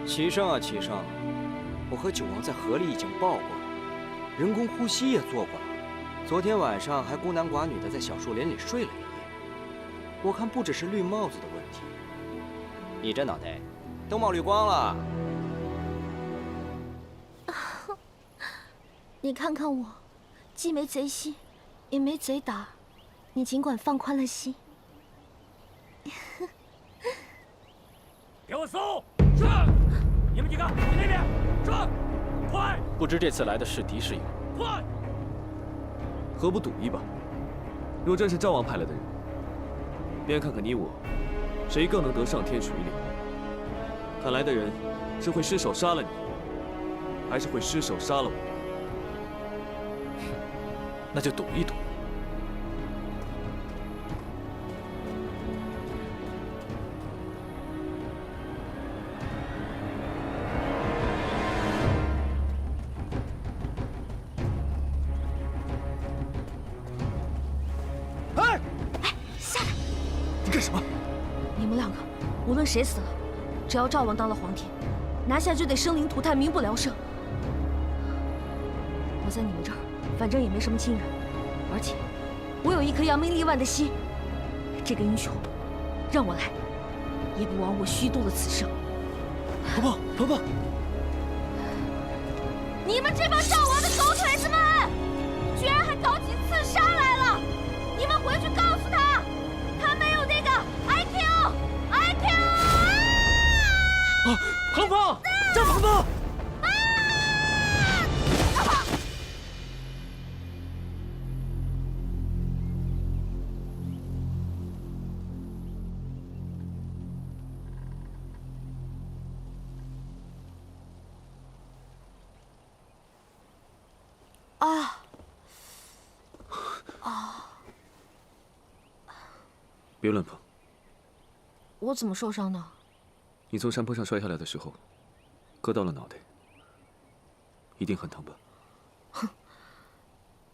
齐胜啊，齐胜，我和九王在河里已经抱过了，人工呼吸也做过了。昨天晚上还孤男寡女的在小树林里睡了一夜。我看不只是绿帽子的问题，你这脑袋都冒绿光了。你看看我，既没贼心，也没贼胆，你尽管放宽了心。给我搜！是！你们几个去那边！是！快！不知这次来的是敌是友？快！何不赌一把？若真是赵王派来的人，便看看你我谁更能得上天水岭。看来的人是会失手杀了你，还是会失手杀了我？那就赌一赌。下来！你干什么？你们两个，无论谁死了，只要赵王当了皇帝，拿下就得生灵涂炭，民不聊生。我在你们这儿，反正也没什么亲人，而且我有一颗扬名立万的心。这个英雄，让我来，也不枉我虚度了此生。鹏鹏，鹏鹏！你们这帮赵王的狗腿子们，居然还搞起刺杀来了！你们回去告诉他，他没有那个 IQ。啊，鹏鹏，张鹏鹏！别乱碰！我怎么受伤的？你从山坡上摔下来的时候，割到了脑袋，一定很疼吧？哼，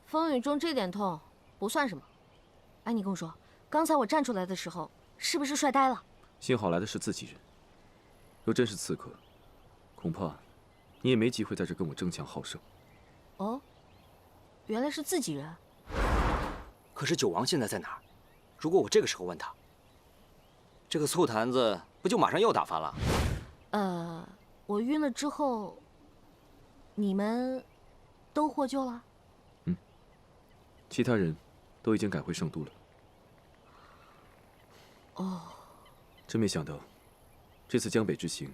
风雨中这点痛不算什么。哎，你跟我说，刚才我站出来的时候，是不是摔呆了？幸好来的是自己人，若真是刺客，恐怕你也没机会在这跟我争强好胜。哦，原来是自己人。可是九王现在在哪儿？如果我这个时候问他，这个醋坛子不就马上又打翻了？我晕了之后，你们都获救了？嗯，其他人都已经赶回圣都了。哦，真没想到，这次江北之行，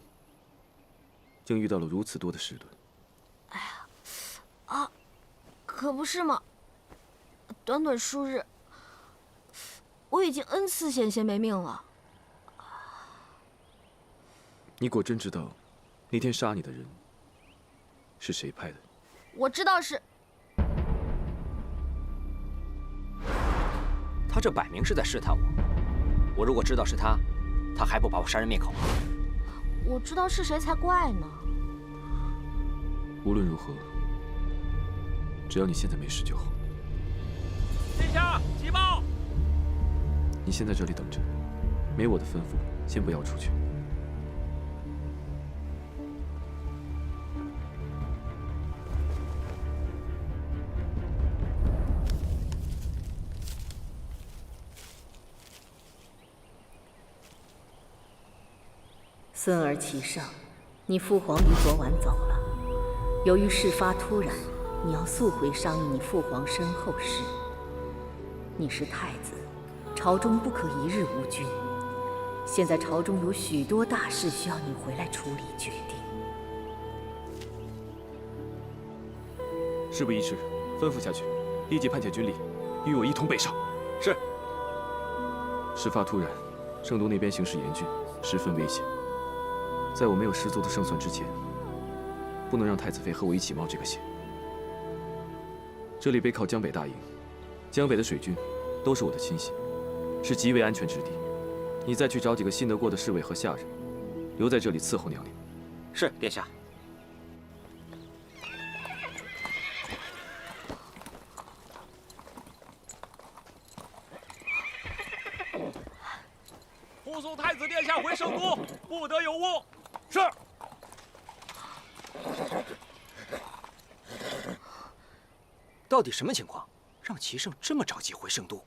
竟遇到了如此多的事端。哎呀，可不是嘛！短短数日，我已经 N 次险些没命了。你果真知道，那天杀你的人是谁派的？我知道是。他这摆明是在试探我。我如果知道是他，他还不把我杀人灭口？我知道是谁才怪呢。无论如何，只要你现在没事就好。殿下，急报！你先在这里等着，没我的吩咐，先不要出去。孙儿齐胜，你父皇于昨晚走了。由于事发突然，你要速回商议你父皇身后事。你是太子，朝中不可一日无君。现在朝中有许多大事需要你回来处理决定。事不宜迟，吩咐下去，立即派遣军力，与我一同北上。是。事发突然，圣都那边形势严峻，十分危险。在我没有十足的胜算之前，不能让太子妃和我一起冒这个险。这里背靠江北大营，江北的水军都是我的亲信，是极为安全之地。你再去找几个信得过的侍卫和下人，留在这里伺候娘娘。是，殿下。护送太子殿下回圣都，不得有误。是。到底什么情况，让齐胜这么着急回圣都？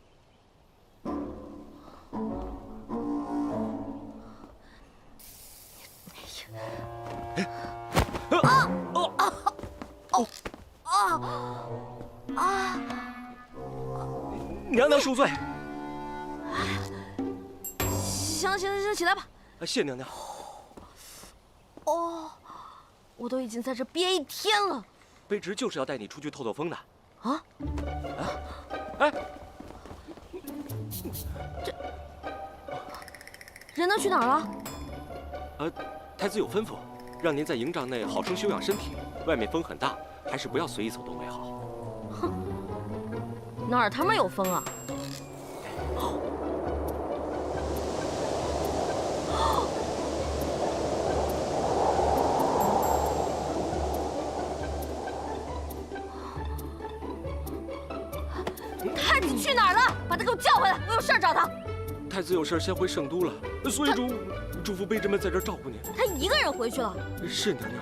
娘娘恕罪。行，起来吧。谢娘娘。哦，我都已经在这憋一天了。卑职就是要带你出去透透风的。啊？哎，这人都去哪儿了？太子有吩咐，让您在营帐内好生休养身体。外面风很大，还是不要随意走动为好。哼，哪儿他妈有风啊？太子去哪儿了？把他给我叫回来，我有事儿找他。太子有事先回圣都了，所以嘱咐卑职们在这儿照顾您。他一个人回去了。是娘娘。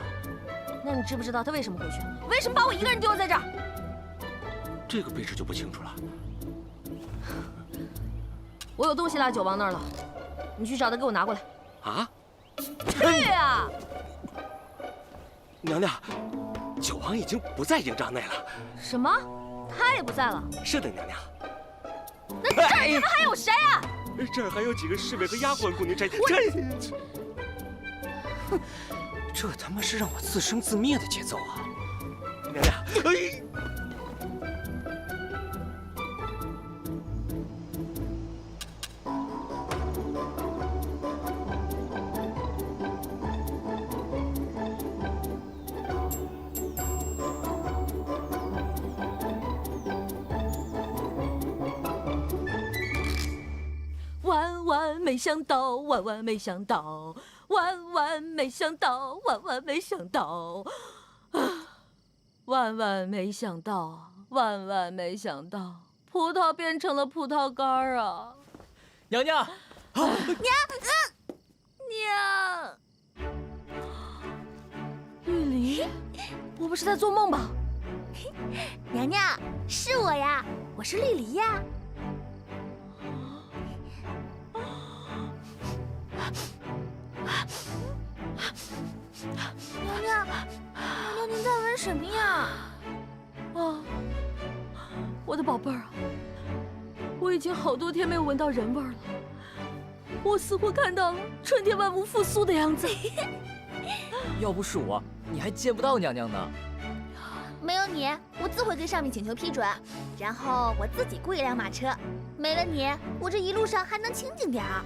那你知不知道他为什么回去？为什么把我一个人丢在这儿？这个卑职就不清楚了。我有东西落酒王那儿了，你去找他给我拿过来。啊？去啊！娘娘，酒王已经不在营帐内了。什么？他也不在了？是的，娘娘。那这儿他们还有谁啊？这儿还有几个侍卫和丫鬟供您差遣。这他妈是让我自生自灭的节奏啊！娘娘，万万没想到，万万没想到，万万没想到，万万没想到，万万没想到，万万没想到，葡萄变成了葡萄干儿啊！娘娘，娘，玉离，我不是在做梦吧？娘娘，是我呀，我是绿篱呀。娘娘，您在闻什么呀？啊，我的宝贝儿啊，我已经好多天没有闻到人味儿了，我似乎看到了春天万物复苏的样子。要不是我，你还见不到娘娘呢。没有你，我自会跟上面请求批准，然后我自己雇一辆马车。没了你，我这一路上还能清静点儿。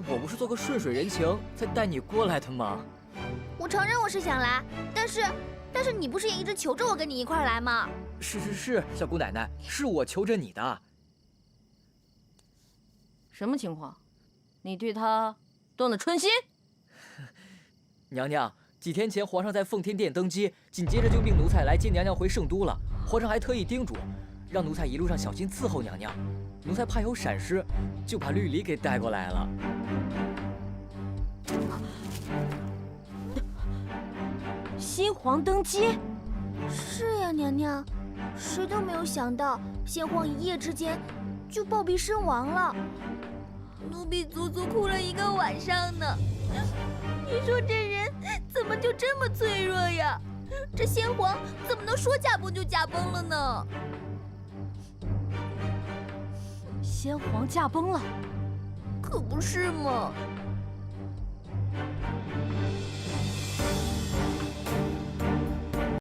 我不是做个顺水人情才带你过来的吗？我承认我是想来，但是你不是也一直求着我跟你一块儿来吗？是，小姑奶奶，是我求着你的。什么情况？你对他动了春心？娘娘，几天前皇上在奉天殿登基，紧接着就命奴才来接娘娘回圣都了。皇上还特意叮嘱，让奴才一路上小心伺候娘娘。奴才怕有闪失，就把绿篱给带过来了。新皇登基？是呀，娘娘，谁都没有想到，先皇一夜之间就暴毙身亡了。奴婢足足哭了1个晚上呢。你说这人怎么就这么脆弱呀？这先皇怎么能说驾崩就驾崩了呢？先皇驾崩了？可不是嘛！